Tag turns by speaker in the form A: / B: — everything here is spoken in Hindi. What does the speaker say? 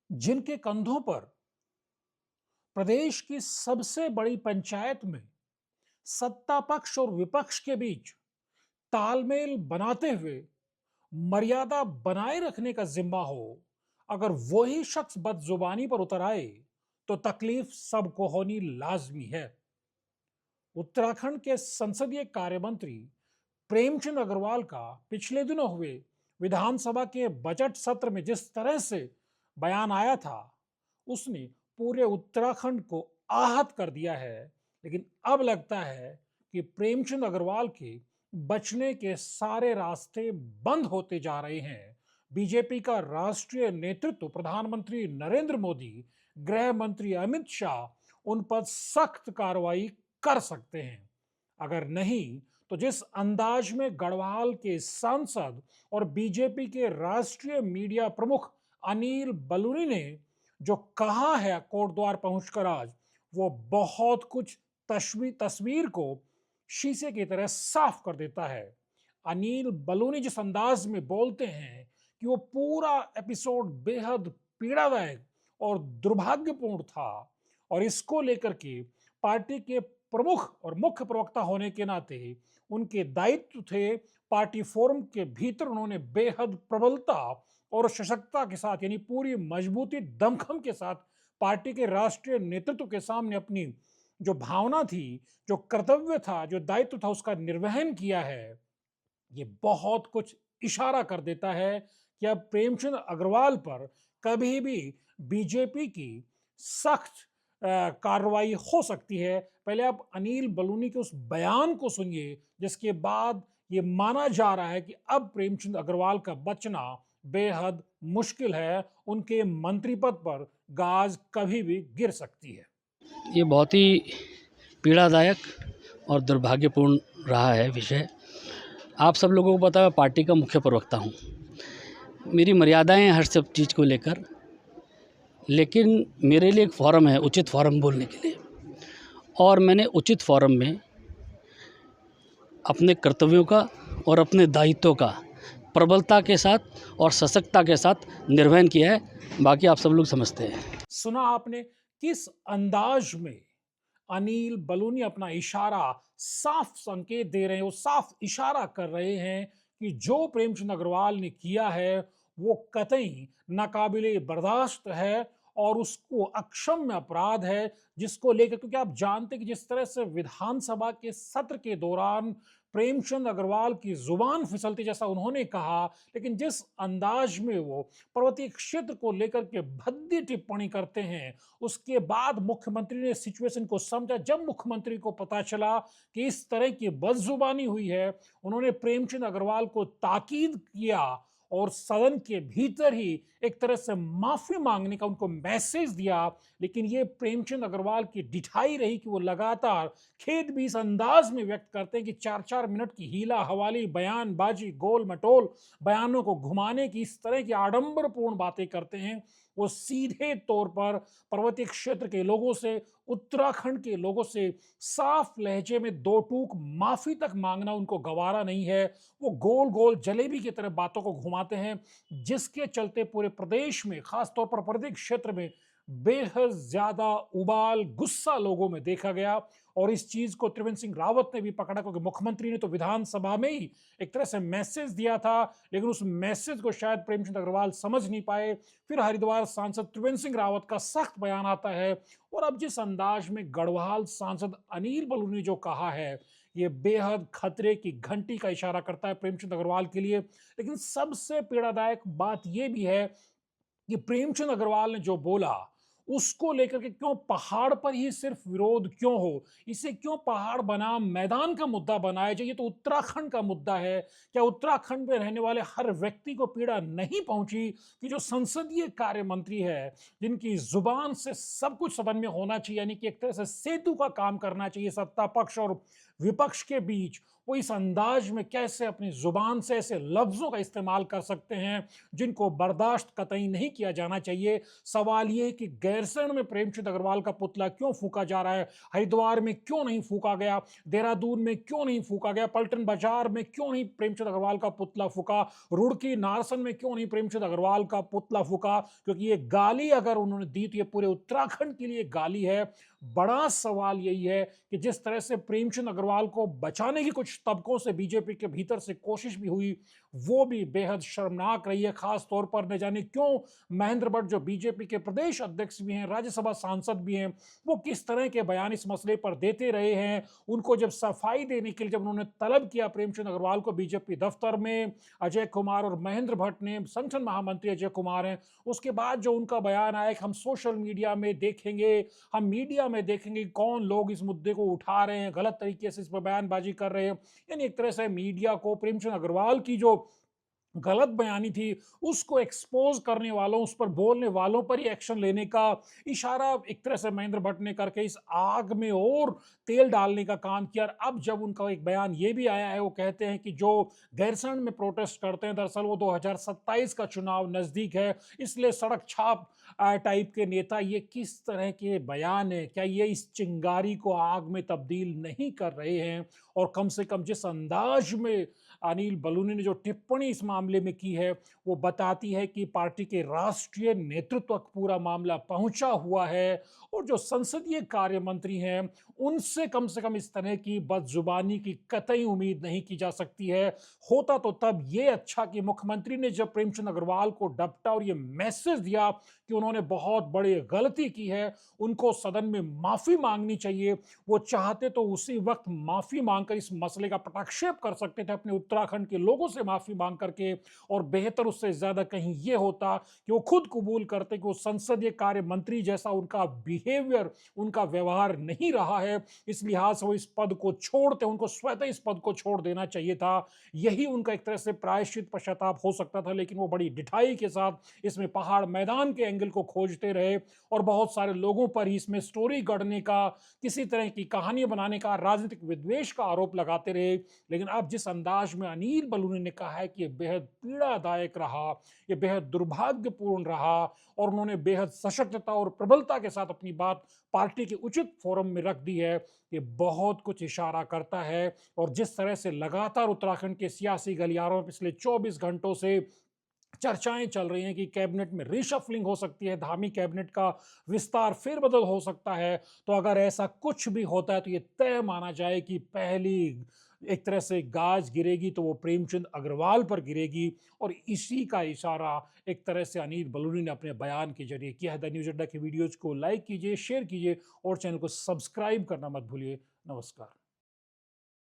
A: जिनके कंधों पर प्रदेश की सबसे बड़ी पंचायत में सत्ता पक्ष और विपक्ष के बीच तालमेल बनाते हुए मर्यादा बनाए रखने का जिम्मा हो, अगर वही शख्स बदजुबानी पर उतर आए तो तकलीफ सबको होनी लाजमी है। उत्तराखंड के संसदीय कार्य मंत्री प्रेमचंद अग्रवाल का पिछले दिनों हुए विधानसभा के बजट सत्र में जिस तरह से बयान आया था, उसने पूरे उत्तराखंड को आहत कर दिया है। लेकिन अब लगता है कि प्रेमचंद अग्रवाल के बचने के सारे रास्ते बंद होते जा रहे हैं। बीजेपी का राष्ट्रीय नेतृत्व, प्रधानमंत्री नरेंद्र मोदी, गृह मंत्री अमित शाह उन पर सख्त कार्रवाई कर सकते हैं। अगर नहीं तो जिस अंदाज में गढ़वाल के सांसद और बीजेपी के राष्ट्रीय मीडिया प्रमुख अनिल बलूनी ने जो कहा है कोटद्वार पहुंचकर आज, वो बहुत कुछ तस्वीर को शीशे की तरह साफ कर देता है। अनिल बलूनी जिस अंदाज में बोलते हैं कि वो पूरा एपिसोड बेहद पीड़ादायक और दुर्भाग्यपूर्ण था, और इसको लेकर के पार्टी के प्रमुख और मुख्य प्रवक्ता होने के नाते उनके दायित्व थे। पार्टी फोरम के भीतर उन्होंने बेहद प्रबलता और सशक्तता के साथ, यानी पूरी मजबूती दमखम के साथ पार्टी के राष्ट्रीय नेतृत्व के सामने अपनी जो भावना थी, जो कर्तव्य था, जो दायित्व था, उसका निर्वहन किया है। ये बहुत कुछ इशारा कर देता है कि अब प्रेमचंद अग्रवाल पर कभी भी बीजेपी की सख्त कार्रवाई हो सकती है। पहले आप अनिल बलूनी के उस बयान को सुनिए जिसके बाद ये माना जा रहा है कि अब प्रेमचंद अग्रवाल का बचना बेहद मुश्किल है। उनके मंत्री पद पर गाज कभी भी गिर सकती है।
B: ये बहुत ही पीड़ादायक और दुर्भाग्यपूर्ण रहा है विषय। आप सब लोगों को पता है, पार्टी का मुख्य प्रवक्ता हूँ। मेरी मर्यादाएं हैं हर सब चीज़ को लेकर, लेकिन मेरे लिए एक फोरम है, उचित फोरम बोलने के लिए, और मैंने उचित फोरम में अपने कर्तव्यों का और अपने दायित्वों का प्रबलता के साथ और सशक्तता के साथ निर्वहन किया है। बाकी आप सब लोग समझते हैं।
A: सुना आपने किस अंदाज में अनिल बलूनी अपना इशारा साफ संकेत दे रहे हैं, वो साफ इशारा कर रहे हैं कि जो प्रेमचंद अग्रवाल ने किया है वो कतई नाकाबिले बर्दाश्त है और उसको अक्षम्य अपराध है, जिसको लेकर, क्योंकि आप जानते हैं कि जिस तरह से विधानसभा के सत्र के दौरान प्रेमचंद अग्रवाल की जुबान फिसलती, जैसा उन्होंने कहा, लेकिन जिस अंदाज में वो पर्वतीय क्षेत्र को लेकर के भद्दी टिप्पणी करते हैं, उसके बाद मुख्यमंत्री ने सिचुएशन को समझा। जब मुख्यमंत्री को पता चला कि इस तरह की बदजुबानी हुई है, उन्होंने प्रेमचंद अग्रवाल को ताकीद किया और सदन के भीतर ही एक तरह से माफी मांगने का उनको मैसेज दिया। लेकिन ये प्रेमचंद अग्रवाल की डिठाई रही कि वो लगातार खेद भी इस अंदाज में व्यक्त करते हैं कि 4-4 मिनट की हीला हवाली, बयानबाजी, गोल मटोल बयानों को घुमाने की इस तरह की आडंबरपूर्ण बातें करते हैं। वो सीधे तौर पर पर्वतीय क्षेत्र के लोगों से, उत्तराखंड के लोगों से साफ लहजे में दो टूक माफी तक मांगना उनको गवारा नहीं है। वो गोल गोल जलेबी की तरह बातों को घुमाते हैं, जिसके चलते पूरे प्रदेश में, खासतौर पर पर्वतीय क्षेत्र में बेहद ज्यादा उबाल गुस्सा लोगों में देखा गया। और इस चीज को त्रिवेंद्र सिंह रावत ने भी पकड़ा, क्योंकि मुख्यमंत्री ने तो विधानसभा में ही एक तरह से मैसेज दिया था, लेकिन उस मैसेज को शायद प्रेमचंद अग्रवाल समझ नहीं पाए। फिर हरिद्वार सांसद त्रिवेंद्र सिंह रावत का सख्त बयान आता है, और अब जिस अंदाज में गढ़वाल सांसद अनिल बलूनी ने जो कहा है, ये बेहद खतरे की घंटी का इशारा करता है प्रेमचंद अग्रवाल के लिए। लेकिन सबसे पीड़ादायक बात यह भी है कि प्रेमचंद अग्रवाल ने जो बोला उसको लेकर के क्यों पहाड़ पर ही सिर्फ विरोध क्यों हो, इसे क्यों पहाड़ बनाम मैदान का मुद्दा बनाया जाए? ये तो उत्तराखंड का मुद्दा है। क्या उत्तराखंड में रहने वाले हर व्यक्ति को पीड़ा नहीं पहुंची कि जो संसदीय कार्य मंत्री है, जिनकी जुबान से सब कुछ सदन में होना चाहिए, यानी कि एक तरह से सेतु का काम करना चाहिए सत्ता पक्ष और विपक्ष के बीच वो इस अंदाज में कैसे अपनी जुबान से ऐसे लफ्जों का इस्तेमाल कर सकते हैं जिनको बर्दाश्त कतई नहीं किया जाना चाहिए। सवाल ये है कि गैरसैंण में प्रेमचंद अग्रवाल का पुतला क्यों फूका जा रहा है, हरिद्वार में क्यों नहीं फूका गया, देहरादून में क्यों नहीं फूका गया, पलटन बाजार में क्यों नहीं प्रेमचंद अग्रवाल का पुतला फूका, रुड़की नारसन में क्यों नहीं प्रेमचंद अग्रवाल का पुतला फूका। क्योंकि ये गाली अगर उन्होंने दी तो ये पूरे उत्तराखंड के लिए गाली है। बड़ा सवाल यही है कि जिस तरह से प्रेमचंद अग्रवाल को बचाने की कुछ तबकों से बीजेपी के भीतर से कोशिश भी हुई, वो भी बेहद शर्मनाक रही है। खास तौर पर न जाने क्यों महेंद्र भट्ट जो बीजेपी के प्रदेश अध्यक्ष भी हैं, राज्यसभा सांसद भी हैं, वो किस तरह के बयान इस मसले पर देते रहे हैं। उनको जब सफाई देने के लिए जब उन्होंने तलब किया प्रेमचंद अग्रवाल को बीजेपी दफ्तर में, अजय कुमार और महेंद्र भट्ट ने, संगठन महामंत्री अजय कुमार हैं, उसके बाद जो उनका बयान आया कि हम सोशल मीडिया में देखेंगे, हम मीडिया में देखेंगे कौन लोग इस मुद्दे को उठा रहे हैं, गलत तरीके से इस पर बयानबाजी कर रहे हैं, यानी एक तरह से मीडिया को प्रेमचंद अग्रवाल की जो गलत बयानी थी उसको एक्सपोज करने वालों, उस पर बोलने वालों पर ही एक्शन लेने का इशारा एक तरह से महेंद्र भट्ट ने करके इस आग में और तेल डालने का काम किया। और अब जब उनका एक बयान ये भी आया है, वो कहते हैं कि जो गैरसैंण में प्रोटेस्ट करते हैं दरअसल वो 2027 का चुनाव नजदीक है, इसलिए सड़क छाप टाइप के नेता। ये किस तरह के बयान है? क्या ये इस चिंगारी को आग में तब्दील नहीं कर रहे हैं? और कम से कम जिस अंदाज में अनिल बलूनी ने जो टिप्पणी इस मामले में की है वो बताती है कि पार्टी के राष्ट्रीय नेतृत्व तक पूरा मामला पहुंचा हुआ है और जो संसदीय कार्य मंत्री हैं उनसे कम से कम इस तरह की बदजुबानी की कतई उम्मीद नहीं की जा सकती है। होता तो तब ये अच्छा कि मुख्यमंत्री ने जब प्रेमचंद अग्रवाल को डपटा और ये मैसेज दिया कि उन्होंने बहुत बड़ी गलती की है, उनको सदन में माफी मांगनी चाहिए। वो चाहते तो उसी वक्त माफी मांगकर इस मसले का पटाक्षेप कर सकते थे अपने उत्तराखंड के लोगों से माफी मांग करके, और बेहतर उससे ज्यादा कहीं ये होता कि वो खुद कबूल करते कि वो संसदीय कार्य मंत्री जैसा उनका बिहेवियर, उनका व्यवहार नहीं रहा है, इस लिहाज से वो इस पद को छोड़ते, उनको स्वतः इस पद को छोड़ देना चाहिए था। यही उनका एक तरह से प्रायश्चित पश्चाताप हो सकता था, लेकिन वो बड़ी ढिठाई के साथ इसमें पहाड़ मैदान के एंगल को खोजते रहे और बहुत सारे लोगों पर ही इसमें स्टोरी गढ़ने का, किसी तरह की कहानी बनाने का, राजनीतिक विद्वेष का आरोप लगाते रहे। लेकिन अब जिस अंदाज में अनिल बलूनी ने कहा है कि यह बेहद पीड़ादायक रहा, यह बेहद दुर्भाग्यपूर्ण रहा, और उन्होंने बेहद सशक्तता और प्रबलता के साथ अपनी बात पार्टी के उचित फोरम में रख दी है, ये बहुत कुछ इशारा करता है। और जिस तरह से लगातार उत्तराखंड के सियासी गलियारों में पिछले 24 घंटों से चर्चाएं चल रही हैं कि कैबिनेट में रिशफलिंग हो सकती है, धामी कैबिनेट का विस्तार फेरबदल हो सकता है, तो अगर ऐसा कुछ भी होता है तो ये तय माना जाए कि पहली एक तरह से गाज गिरेगी तो वो प्रेमचंद अग्रवाल पर गिरेगी। और इसी का इशारा एक तरह से अनिल बलूनी ने अपने बयान के जरिए किया है। द न्यूज अड्डा की वीडियोज को लाइक कीजिए, शेयर कीजिए और चैनल को सब्सक्राइब करना मत भूलिए। नमस्कार।